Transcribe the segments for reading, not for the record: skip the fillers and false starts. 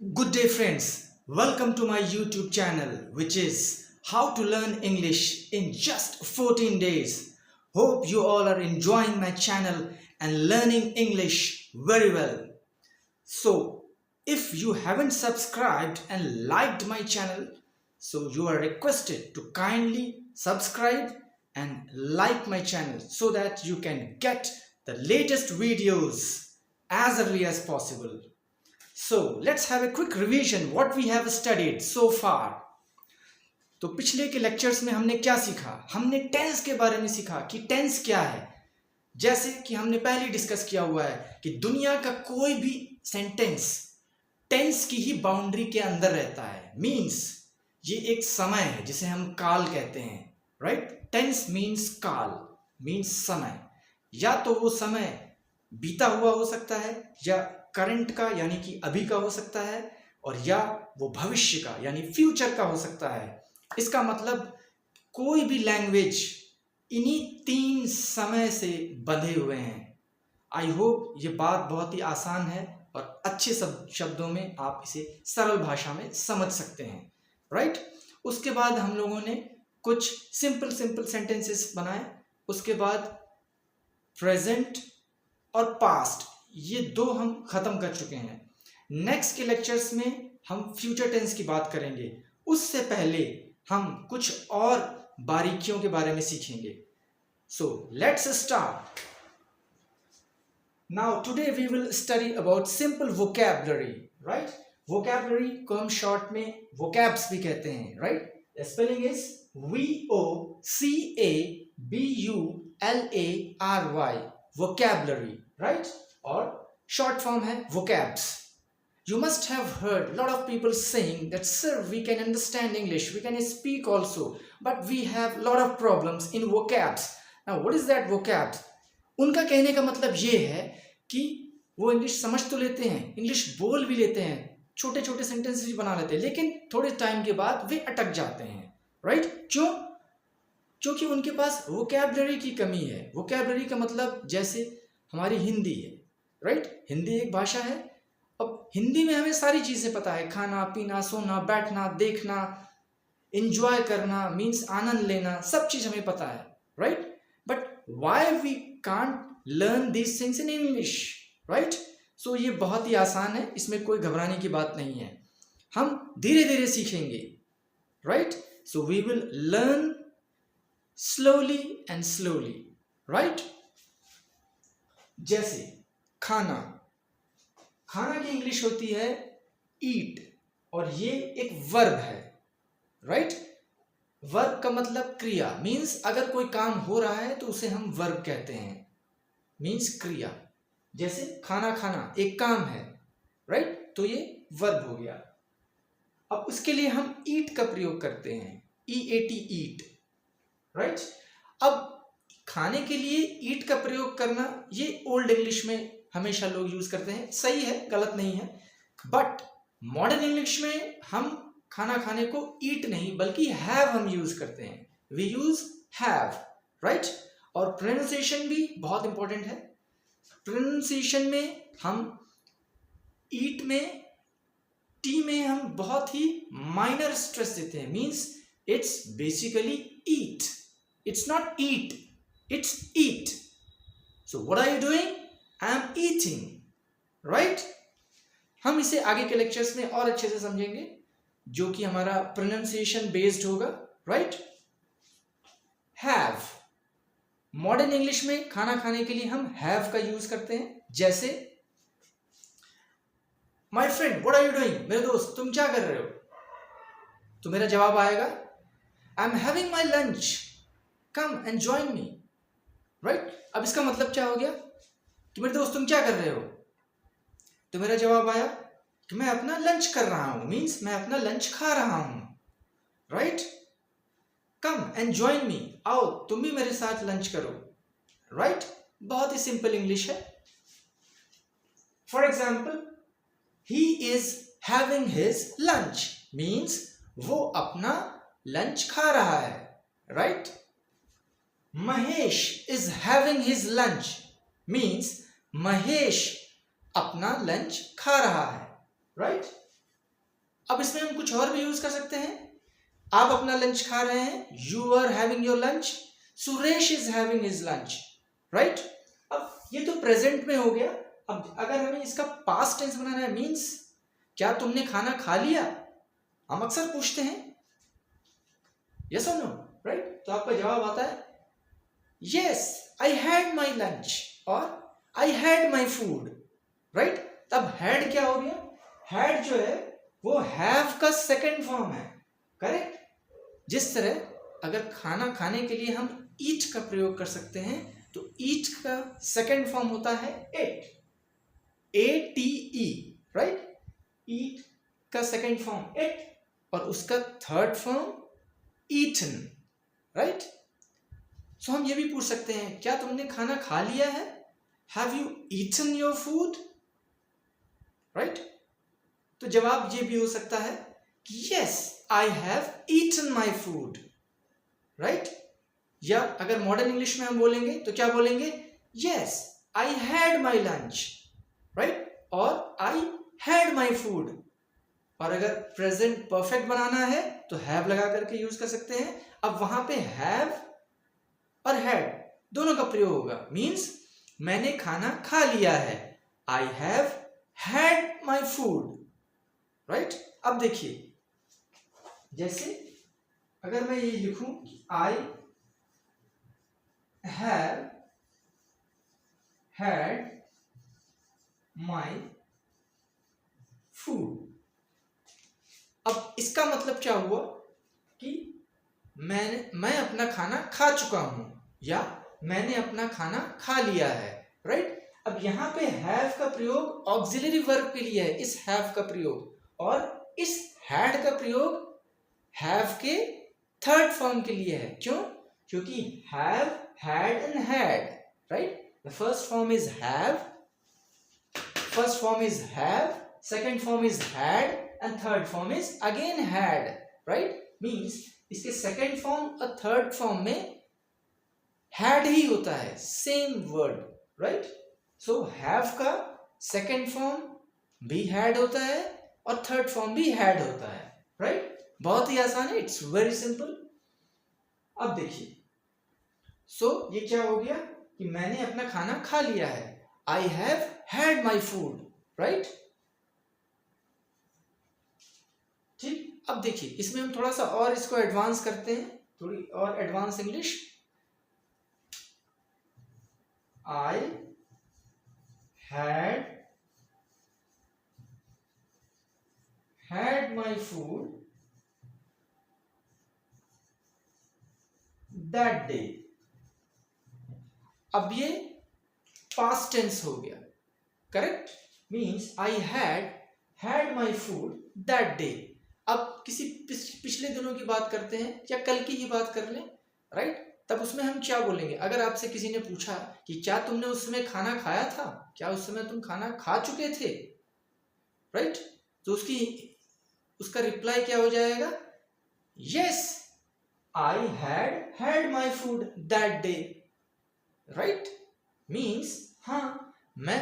Good day, friends. Welcome to my YouTube channel, which is How to Learn English in Just 14 Days. Hope you all are enjoying my channel and learning English very well. So, if you haven't subscribed and liked my channel, so you are requested to kindly subscribe and like my channel so that you can get the latest videos as early as possible. So let's have a quick revision what we have studied so far. तो पिछले के lectures में हमने क्या सीखा? हमने tense के बारे में सीखा कि टेंस क्या है। जैसे कि हमने पहले डिस्कस किया हुआ है कि दुनिया का कोई भी सेंटेंस टेंस की ही बाउंड्री के अंदर रहता है। मीन्स ये एक समय है जिसे हम काल कहते हैं, राइट? टेंस मीन्स काल, मीन्स समय। या तो वो समय बीता हुआ हो सकता है, या करंट का यानी कि अभी का हो सकता है, और या वो भविष्य का यानी फ्यूचर का हो सकता है। इसका मतलब कोई भी लैंग्वेज इन्हीं तीन समय से बंधे हुए हैं। आई होप ये बात बहुत ही आसान है और अच्छे शब्दों में आप इसे सरल भाषा में समझ सकते हैं, राइट? उसके बाद हम लोगों ने कुछ सिंपल सेंटेंसेस बनाए। उसके बाद प्रेजेंट और पास्ट, ये दो हम खत्म कर चुके हैं। नेक्स्ट के लेक्चर्स में हम फ्यूचर टेंस की बात करेंगे। उससे पहले हम कुछ और बारीकियों के बारे में सीखेंगे। So let's start. Now today we will study about simple vocabulary, right? Vocabulary को हम शॉर्ट में वोकैब्स भी कहते हैं, right? Spelling is VOCABULARY, vocabulary, right? और शॉर्ट फॉर्म है vocabs. You must have heard a lot of people saying that, sir, we can understand English, we can speak also, but we have a lot of problems in vocabs. Now what is that vocabs? उनका कहने का मतलब ये है कि वो English समझ तो लेते हैं, इंग्लिश बोल भी लेते हैं, छोटे छोटे सेंटेंसेस भी बना लेते हैं, लेकिन थोड़े टाइम के बाद वे अटक जाते हैं, राइट? क्यों? क्योंकि उनके पास वोकैबुलरी की कमी है। वोकैबुलरी का मतलब जैसे हमारी हिंदी है, राइट? हिंदी एक भाषा है। अब हिंदी में हमें सारी चीजें पता है, खाना पीना, सोना, बैठना, देखना, एंजॉय करना, मीन्स आनंद लेना, सब चीज हमें पता है, right? But why we can't learn these things in English, right? So ये बहुत ही आसान है, इसमें कोई घबराने की बात नहीं है। हम धीरे धीरे सीखेंगे, right? So we will learn slowly and slowly, right? जैसे खाना, खाना की इंग्लिश होती है ईट, और ये एक वर्ब है, राइट? वर्ब का मतलब क्रिया, मीन्स अगर कोई काम हो रहा है तो उसे हम वर्ब कहते हैं, मीन्स क्रिया। जैसे खाना खाना एक काम है, राइट? तो ये वर्ब हो गया। अब उसके लिए हम ईट का प्रयोग करते हैं, EAT, ईट, राइट? अब खाने के लिए ईट का प्रयोग करना ये ओल्ड इंग्लिश में हमेशा लोग यूज करते हैं, सही है, गलत नहीं है। बट मॉडर्न इंग्लिश में हम खाना खाने को ईट नहीं बल्कि हैव हम यूज करते हैं। We use have, right? और प्रोनाउंसिएशन भी बहुत इंपॉर्टेंट है। प्रोनाउंसिएशन में हम ईट में, टी में हम बहुत ही माइनर स्ट्रेस देते हैं, means it's basically eat, it's not eat, it's eat. So what are you doing? I am eating, right? हम इसे आगे के लेक्चर्स में और अच्छे से समझेंगे, जो कि हमारा प्रोनाउंसिएशन बेस्ड होगा, राइट? हैव, मॉडर्न इंग्लिश में खाना खाने के लिए हम हैव का यूज करते हैं। जैसे my friend what are you doing, मेरे दोस्त तुम क्या कर रहे हो? तो मेरा जवाब आएगा I am having my lunch, come and join me, right? अब इसका मतलब क्या हो गया कि मेरे दोस्त तुम क्या कर रहे हो? तो मेरा जवाब आया कि मैं अपना लंच कर रहा हूं, मीन्स मैं अपना लंच खा रहा हूं, right? Come and join me, आओ तुम भी मेरे साथ लंच करो, राइट? बहुत ही सिंपल इंग्लिश है। For example, he is having his lunch, means वो अपना लंच खा रहा है, right? Mahesh is having his lunch, means Mahesh अपना लंच खा रहा है, राइट? अब इसमें हम कुछ और भी यूज कर सकते हैं। आप अपना लंच खा रहे हैं, you are having your lunch, Suresh is having his lunch, right. अब ये तो प्रेजेंट में हो गया। अब अगर हमें इसका पास्ट टेंस बनाना है, मीन्स क्या तुमने खाना खा लिया, हम अक्सर पूछते हैं यस और नो, राइट। तो आपका जवाब आता है yes I had my lunch और I had my food, right. तब हैड क्या हो गया, हैड जो है वो हैव का सेकंड फॉर्म है, करेक्ट। जिस तरह अगर खाना खाने के लिए हम ईट का प्रयोग कर सकते हैं, तो ईट का सेकंड फॉर्म होता है एट, ATE, राइट। ईट का सेकंड फॉर्म एट और उसका थर्ड फॉर्म ईटन, राइट। सो हम ये भी पूछ सकते हैं क्या तुमने खाना खा लिया है, have you eaten your food, right. तो जवाब ये भी हो सकता है कि yes I have eaten my food, right. या अगर मॉडर्न इंग्लिश में हम बोलेंगे तो क्या बोलेंगे, yes I had my lunch, right, और आई हैड माई फूड। और अगर प्रेजेंट परफेक्ट बनाना है तो हैव लगा करके यूज कर सकते हैं। अब वहां पे हैव और हैड दोनों का प्रयोग होगा, मीन्स मैंने खाना खा लिया है, I have had my food, right. अब देखिए जैसे अगर मैं ये लिखूं कि I have had my food, अब इसका मतलब क्या हुआ कि मैं अपना खाना खा चुका हूं या मैंने अपना खाना खा लिया है, राइट। अब यहां पे हैव का प्रयोग ऑक्सिलरी वर्ब के लिए है, इस हैव का प्रयोग, और इस हैड का प्रयोग हैव के थर्ड फॉर्म के लिए है। क्यों, क्योंकि have, had and had, right. The first form is have, first form is have, second form is had and third form is again had, right, means इसके second form और third form में had ही होता है, same word, right। so have का second form भी had होता है और third form भी had होता है, right। बहुत ही आसान है, it's very simple। अब देखिए ये क्या हो गया कि मैंने अपना खाना खा लिया है, I have had my food, right। ठीक, अब देखिए इसमें हम थोड़ा सा और इसको एडवांस करते हैं, थोड़ी और advance English. I had my food that day. अब ये पास्ट टेंस हो गया, correct, means I had my food that day. अब किसी पिछले दिनों की बात करते हैं या कल की ही बात कर लें, राइट। तब उसमें हम क्या बोलेंगे, अगर आपसे किसी ने पूछा कि क्या तुमने उस समय खाना खाया था, क्या उस समय तुम खाना खा चुके थे, राइट, तो उसका रिप्लाई क्या हो जाएगा, yes I had my food that day, right. Means हाँ मैं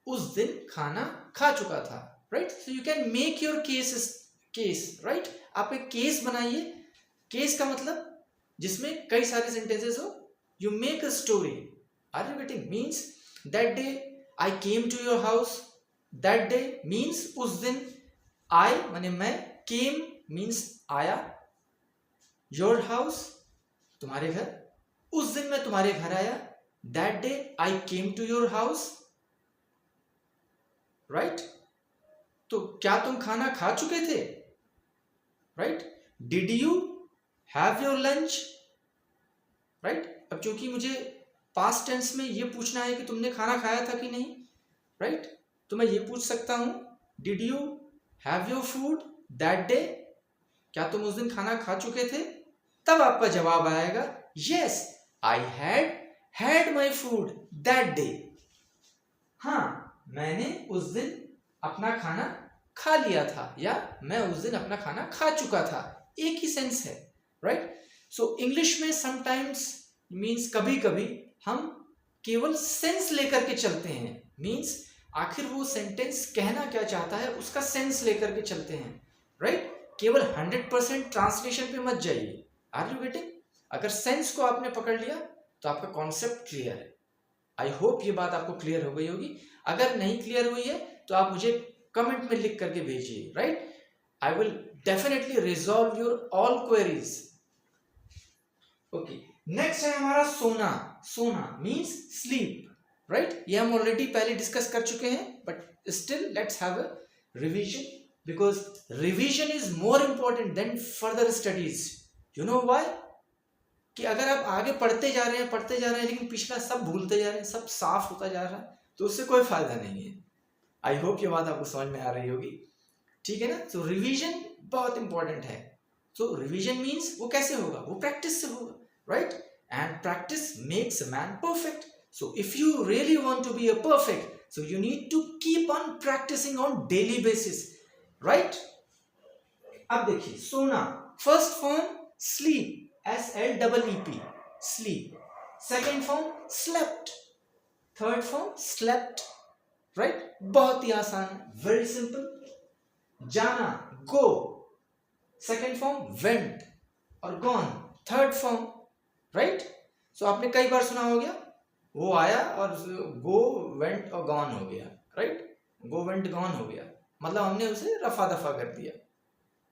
उस दिन खाना खा चुका था, right. So you can make your case, right. आप एक केस बनाइए, केस का मतलब जिसमें कई सारे सेंटेंसेस हो, you make a story, are you getting, means that day I came to your house, that day means उस दिन, आई माने मैं, केम मीन्स आया, योर हाउस तुम्हारे घर, उस दिन मैं तुम्हारे घर आया, that day I came to your house, right. तो क्या तुम खाना खा चुके थे, right. Did you have your lunch, right. अब क्योंकि मुझे पास्ट टेंस में ये पूछना है कि तुमने खाना खाया था कि नहीं, राइट, तो मैं ये पूछ सकता हूं did you have your food that day, क्या तुम उस दिन खाना खा चुके थे, तब आपका जवाब आएगा yes I had my food that day. हाँ मैंने उस दिन अपना खाना खा लिया था या मैं उस दिन अपना खाना खा चुका था, एक ही सेंस है, राइट। सो इंग्लिश में समटाइम्स मीन्स कभी कभी हम केवल सेंस लेकर के चलते हैं, मीन्स आखिर वो सेंटेंस कहना क्या चाहता है उसका सेंस लेकर के चलते हैं, राइट? केवल 100% ट्रांसलेशन पे मत जाइए। Are you getting? अगर सेंस को आपने पकड़ लिया तो आपका कॉन्सेप्ट क्लियर है। आई होप ये बात आपको क्लियर हो गई होगी। अगर नहीं क्लियर हुई है तो आप मुझे कमेंट में लिख करके भेजिए, right? I will definitely resolve your all queries. Okay, next है हमारा सोना। सोना मीन्स स्लीप, राइट? ये हम ऑलरेडी पहले डिस्कस कर चुके हैं, but still let's have a revision, because revision is more important than further studies. You know why? कि अगर आप आगे पढ़ते जा रहे हैं लेकिन पिछला सब भूलते जा रहे हैं, सब साफ होता जा रहा है, तो उससे कोई फायदा नहीं है। आई होप ये बात आपको समझ में आ रही होगी, ठीक है ना? तो रिवीजन बहुत इंपॉर्टेंट है। तो रिवीजन मीन्स वो कैसे होगा? वो प्रैक्टिस से होगा, right? And practice makes a man perfect. So if you really want to be a perfect, so you need to keep on practising on daily basis, right? अब देखिए, सोना, first form sleep, SLEEP, sleep. Second form slept. Third form slept. Right? बहुत ही आसान है, very simple. जाना, go. Second form went और gone. Third form, right? So आपने कई बार सुना हो गया, वो आया और go, went और gone हो गया, right? Go, went, gone हो गया, मतलब हमने उसे रफा दफा कर दिया,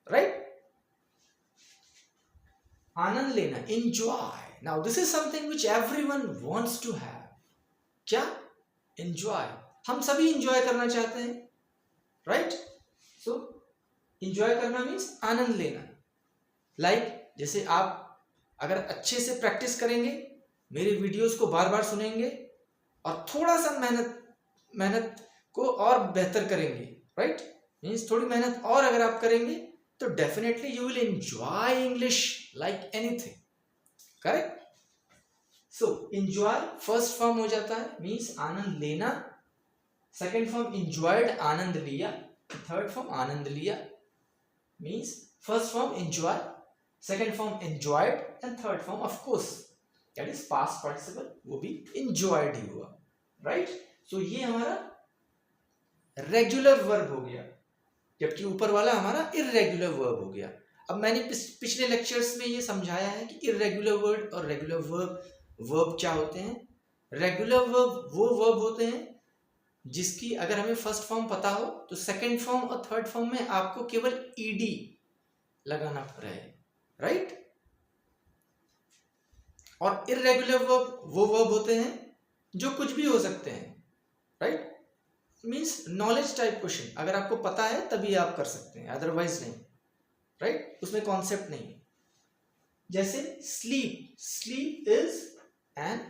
right? आनंद लेना, enjoy. Now this is something which everyone wants to have. क्या? Enjoy. हम सभी enjoy करना चाहते हैं, right? So enjoy करना means आनंद लेना। Like जैसे आप अगर अच्छे से प्रैक्टिस करेंगे, मेरे वीडियोस को बार बार सुनेंगे और थोड़ा सा मेहनत को और बेहतर करेंगे, right? Means थोड़ी मेहनत और अगर आप करेंगे तो definitely you will enjoy English like anything, correct? So enjoy first form हो जाता है, मीन्स आनंद लेना। सेकेंड फॉर्म एंजॉयड, आनंद लिया। थर्ड फॉर्म आनंद लिया, means first form enjoy, second form enjoyed and third form of course that is past participle, वो भी enjoyed ही हुआ, right? So ये हमारा रेगुलर वर्ब हो गया, जबकि ऊपर वाला हमारा इर्रेगुलर वर्ब हो गया। अब मैंने पिछले लेक्चर्स में ये समझाया है कि इर्रेगुलर वर्ड और रेगुलर वर्ब क्या होते हैं। रेगुलर वर्ब वो वर्ब होते हैं जिसकी अगर हमें फर्स्ट फॉर्म पता हो तो सेकंड फॉर्म और थर्ड फॉर्म में आपको केवल ईडी लगाना पड़े, राइट? और इर्रेगुलर वर्ब वो वर्ब होते हैं जो कुछ भी हो सकते हैं, right? Means knowledge type question, अगर आपको पता है तभी आप कर सकते हैं, अदरवाइज नहीं, राइट? उसमें कॉन्सेप्ट नहीं। जैसे sleep, sleep is an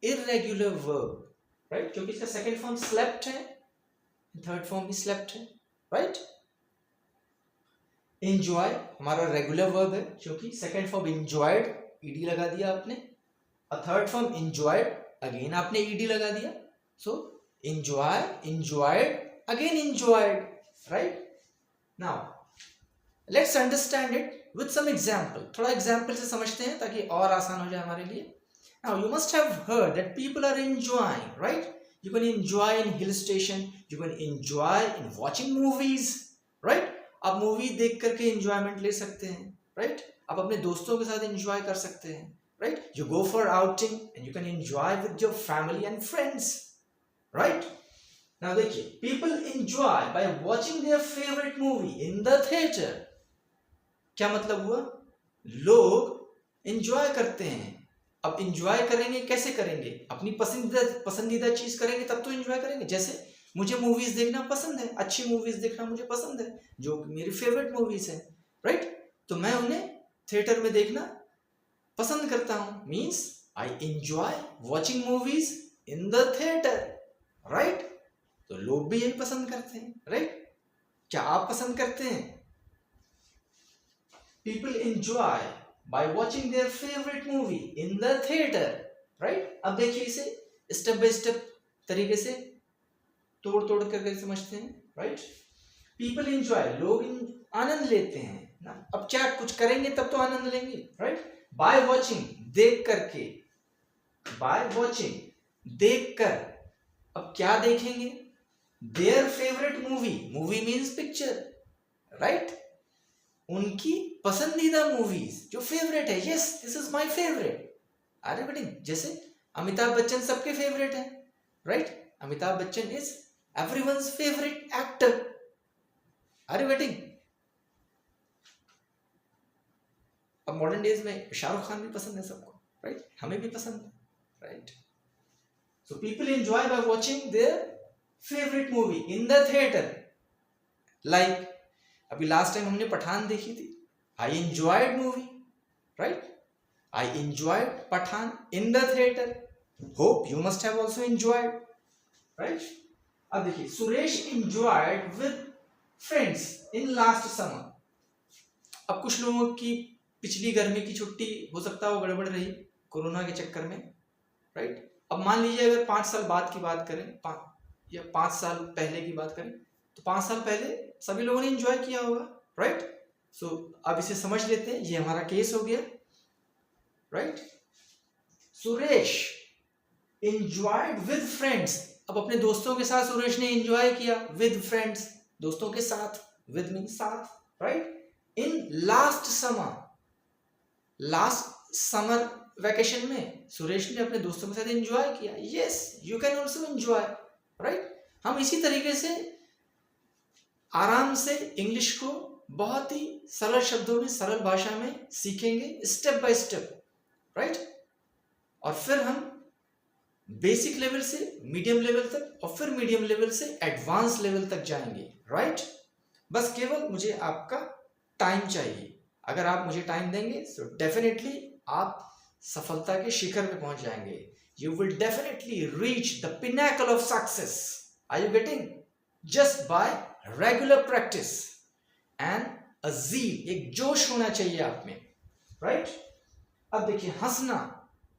irregular verb, right? क्योंकि इसका सेकंड फॉर्म स्लेप्ट है, थर्ड फॉर्म भी स्लेप्ट है, राइट? एंजॉय हमारा रेगुलर वर्ब है, क्योंकि सेकंड फॉर्म एंजॉयड, ईडी लगा दिया आपने, और थर्ड फॉर्म एंजॉयड, अगेन आपने ईडी लगा दिया। सो enjoy, enjoyed, again enjoyed, right? Now let's understand it with some example. थोड़ा example से समझते हैं ताकि और आसान हो जाए हमारे लिए। Now you must have heard that people are enjoying, right? You can enjoy in hill station, you can enjoy in watching movies, right? आप मूवी देख करके enjoyment ले सकते हैं, right? आप अपने दोस्तों के साथ enjoy कर सकते हैं, right? You go for outing and you can enjoy with your family and friends. Right? Now देखिए, people enjoy by watching their favorite movie in the theater. क्या मतलब हुआ? लोग enjoy करते हैं। अब enjoy करेंगे कैसे करेंगे? अपनी पसंदीदा चीज करेंगे तब तो enjoy करेंगे। जैसे मुझे मूवीज देखना पसंद है, अच्छी मूवीज देखना मुझे पसंद है, जो मेरी फेवरेट मूवीज है, राइट? तो मैं उन्हें थिएटर में देखना पसंद करता हूं, means I enjoy watching movies in the theater. Right? तो लोग भी यही पसंद करते हैं, राइट? क्या आप पसंद करते हैं? People enjoy by watching their favorite movie in the theater, right? अब देखिए इसे स्टेप बाय स्टेप तरीके से तोड़ करके समझते हैं, राइट? People enjoy, लोग आनंद लेते हैं ना। अब क्या कुछ करेंगे तब तो आनंद लेंगे, राइट? By watching, देख करके, by watching, देख कर। अब क्या देखेंगे? Their favorite movie, movie means picture, right? उनकी पसंदीदा मूवीज जो फेवरेट है, yes this is my favourite. Are you getting? जैसे अमिताभ बच्चन सबके फेवरेट है, right? Amitabh Bachchan is everyone's favourite actor. Are you getting? अब मॉडर्न डेज में शाहरुख खान भी पसंद है सबको, राइट? हमें भी पसंद है, right? So people enjoy by watching their favourite movie in the theatre. Like अभी लास्ट टाइम हमने पठान देखी थी, I enjoyed movie, right? I enjoyed Pathaan in the theatre. Hope you must have also enjoyed, right? अब देखिए, Suresh enjoyed with friends in last summer. अब कुछ लोगों की पिछली गर्मी की छुट्टी हो सकता है वो गड़बड़ रही कोरोना के चक्कर में, राइट? अब मान लीजिए अगर 5 साल बाद की बात करें, या 5 साल पहले की बात करें, तो 5 साल पहले सभी लोगों ने एंजॉय किया होगा, राइट? सो अब इसे समझ लेते हैं, ये हमारा केस हो गया, right? Suresh enjoyed with friends. अब अपने दोस्तों के साथ सुरेश ने एंजॉय किया, विद फ्रेंड्स, दोस्तों के साथ, विद मींस साथ, राइट? इन last summer, last summer vacation में सुरेश ने अपने दोस्तों के साथ एंजॉय किया। Yes you can also enjoy, right? हम इसी तरीके से आराम से इंग्लिश को बहुत ही सरल शब्दों में, सरल भाषा में सीखेंगे, स्टेप बाय स्टेप, राइट? और फिर हम बेसिक लेवल से मीडियम लेवल तक, और फिर मीडियम लेवल से एडवांस लेवल तक जाएंगे, राइट? बस केवल मुझे आपका टाइम चाहिए। अगर आप मुझे टाइम देंगे तो डेफिनेटली आप सफलता के शिखर पे पहुंच जाएंगे। You will definitely reach the pinnacle of success. Are you getting? Just by regular practice and a zeal, एक जोश होना चाहिए आप में, राइट? अब देखिए, हंसना,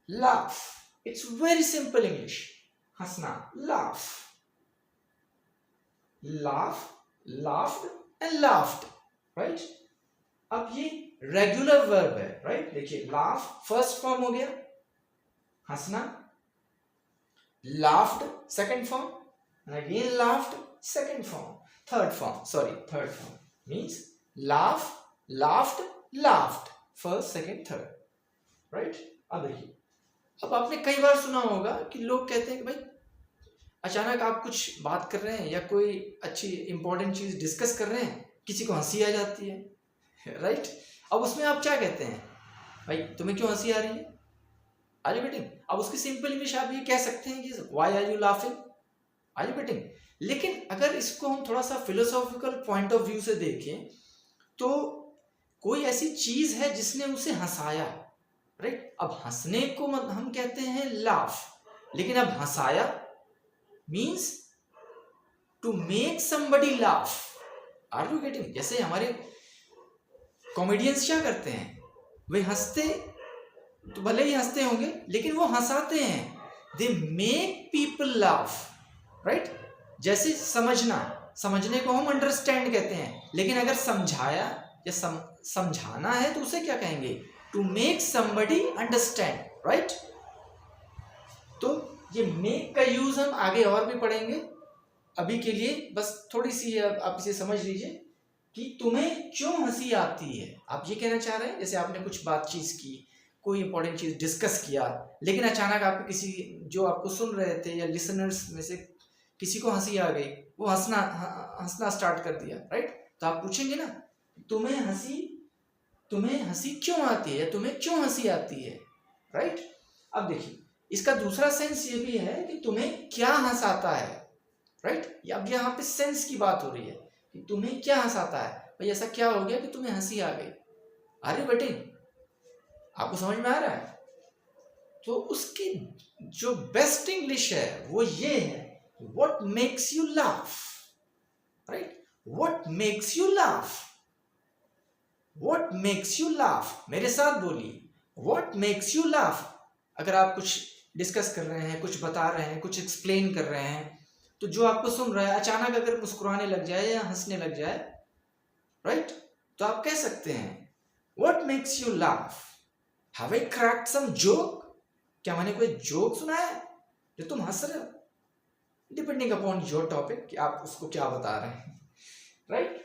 laugh, it's very simple English. हंसना, laugh, laugh, laughed and laughed, right? अब ये रेगुलर वर्ब है, राइट? देखिए, लाफ फर्स्ट फॉर्म हो गया, हंसना, laughed second form, and again laughed second form, third form means laugh, laughed, laughed, first second third, right? अब देखिए, अब आपने कई बार सुना होगा कि लोग कहते हैं कि भाई अचानक आप कुछ बात कर रहे हैं या कोई अच्छी इंपॉर्टेंट चीज डिस्कस कर रहे हैं, किसी को हंसी आ जाती है, राइट? अब उसमें आप क्या कहते हैं? भाई तुम्हें क्यों हंसी आ रही है? Are you getting? अब उसकी सिंपल इंग्लिश आप ये कह सकते हैं कि why are you laughing? Are you getting? लेकिन अगर इसको हम थोड़ा सा फिलोसॉफिकल पॉइंट ऑफ व्यू से देखें तो कोई ऐसी चीज है जिसने उसे हंसाया, राइट? अब हंसने को हम कहते हैं लाफ, लेकिन अब हंसाया means to make somebody laugh. Are you getting? जैसे हमारे कॉमेडियंस क्या करते हैं, वे हंसते तो भले ही हंसते होंगे लेकिन वो हंसाते हैं, they make people laugh, right? जैसे समझना, समझने को हम अंडरस्टैंड कहते हैं, लेकिन अगर समझाया या समझाना है तो उसे क्या कहेंगे? To make somebody understand, right? तो ये मेक का यूज हम आगे और भी पढ़ेंगे। अभी के लिए बस थोड़ी सी आप इसे समझ लीजिए कि तुम्हें क्यों हंसी आती है। आप ये कहना चाह रहे हैं, जैसे आपने कुछ बातचीत की, कोई इंपॉर्टेंट चीज डिस्कस किया, लेकिन अचानक आपको किसी जो आपको सुन रहे थे या लिसनर्स में से किसी को हंसी आ गई, वो हंसना स्टार्ट कर दिया, राइट? तो आप पूछेंगे ना, तुम्हें हंसी क्यों आती है या तुम्हें क्यों हंसी आती है, राइट? अब देखिए, इसका दूसरा सेंस ये भी है कि तुम्हें क्या हंसाता है, राइट? अब यहाँ पे सेंस की बात हो रही है कि तुम्हें क्या हंसाता है। भाई ऐसा क्या हो गया कि तुम्हें हंसी आ गई? अरे बेटे, आपको समझ में आ रहा है? तो उसकी जो बेस्ट इंग्लिश है वो ये है, what makes you laugh, right? what makes you laugh, what makes you laugh, मेरे साथ बोलिए, what makes you laugh। अगर आप कुछ डिस्कस कर रहे हैं, कुछ बता रहे हैं, कुछ एक्सप्लेन कर रहे हैं, तो जो आपको सुन रहा है अचानक अगर मुस्कुराने लग जाए या हंसने लग जाए, राइट? तो आप कह सकते हैं what makes you laugh, have I cracked some joke, क्या मैंने कोई जोक सुनाया है जो तुम हंस रहे हो? डिपेंडिंग अपॉन योर टॉपिक कि आप उसको क्या बता रहे हैं, right?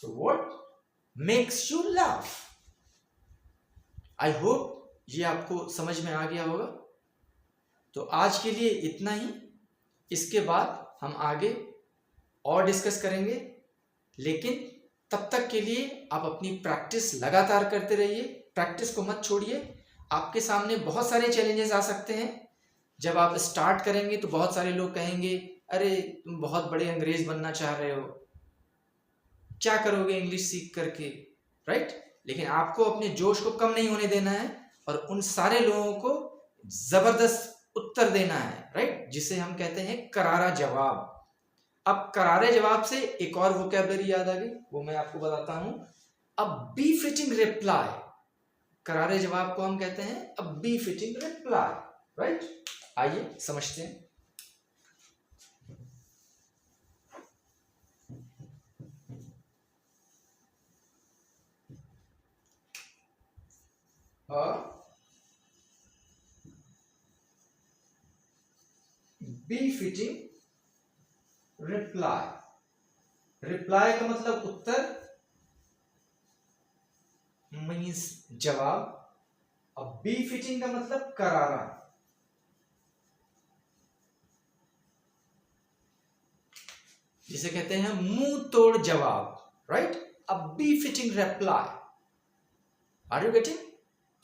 So what makes you laugh. I hope ये आपको समझ में आ गया होगा। तो आज के लिए इतना ही। इसके बाद हम आगे और डिस्कस करेंगे, लेकिन तब तक के लिए आप अपनी प्रैक्टिस लगातार करते रहिए, प्रैक्टिस को मत छोड़िए। आपके सामने बहुत सारे चैलेंजेस आ सकते हैं। जब आप स्टार्ट करेंगे तो बहुत सारे लोग कहेंगे, अरे तुम बहुत बड़े अंग्रेज बनना चाह रहे हो, क्या करोगे इंग्लिश सीख करके, राइट? लेकिन आपको अपने जोश को कम नहीं होने देना है और उन सारे लोगों को जबरदस्त उत्तर देना है, राइट? जिसे हम कहते हैं करारा जवाब। अब करारे जवाब से एक और वोकैबुलरी याद आ गई, वो मैं आपको बताता हूं। अ बी-फिटिंग रिप्लाई। करारे जवाब को हम कहते हैं अ बी-फिटिंग रिप्लाई, राइट? आइए समझते हैं। B-fitting reply. रिप्लाई का मतलब उत्तर, मीन्स जवाब। अब बी फिटिंग का मतलब करारा। जिसे कहते हैं मुंह तोड़ जवाब, राइट? अब befitting reply. Are you getting?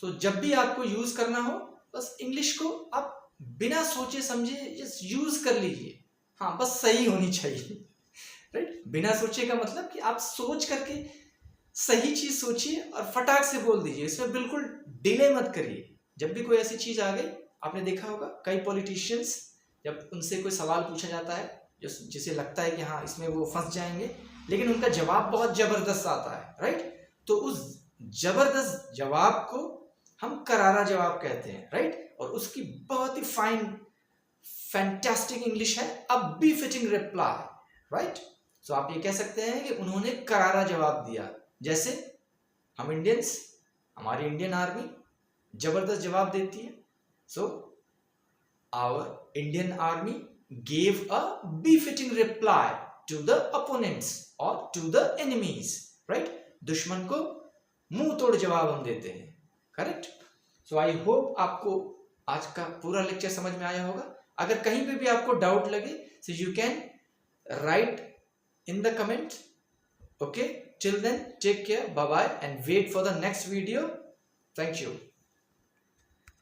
तो जब भी आपको यूज करना हो, बस इंग्लिश को आप बिना सोचे समझे जस्ट यूज कर लीजिए। हाँ, बस सही होनी चाहिए, राइट? बिना सोचे का मतलब कि आप सोच करके सही चीज सोचिए और फटाक से बोल दीजिए। इसमें बिल्कुल डिले मत करिए। जब भी कोई ऐसी चीज आ गई, आपने देखा होगा कई पॉलिटिशियंस, जब उनसे कोई सवाल पूछा जाता है जिसे लगता है कि हाँ इसमें वो फंस जाएंगे, लेकिन उनका जवाब बहुत जबरदस्त आता है, राइट? तो उस जबरदस्त जवाब को हम करारा जवाब कहते हैं, राइट? और उसकी बहुत ही फाइन फैंटास्टिक इंग्लिश है अ बी-फिटिंग रिप्लाई, राइट? सो आप ये कह सकते हैं कि उन्होंने करारा जवाब दिया। जैसे हम इंडियंस, हमारी इंडियन आर्मी जबरदस्त जवाब देती है। So our Indian army gave a befitting reply to the opponents or to the enemies, right? दुश्मन को मुंह तोड़ जवाब हम देते हैं, करेक्ट? सो आई होप आपको आज का पूरा लेक्चर समझ में आया होगा। अगर कहीं पे भी आपको डाउट लगे, so you can write in the comment. Okay, till then take care, bye bye, and wait for the next video. Thank you.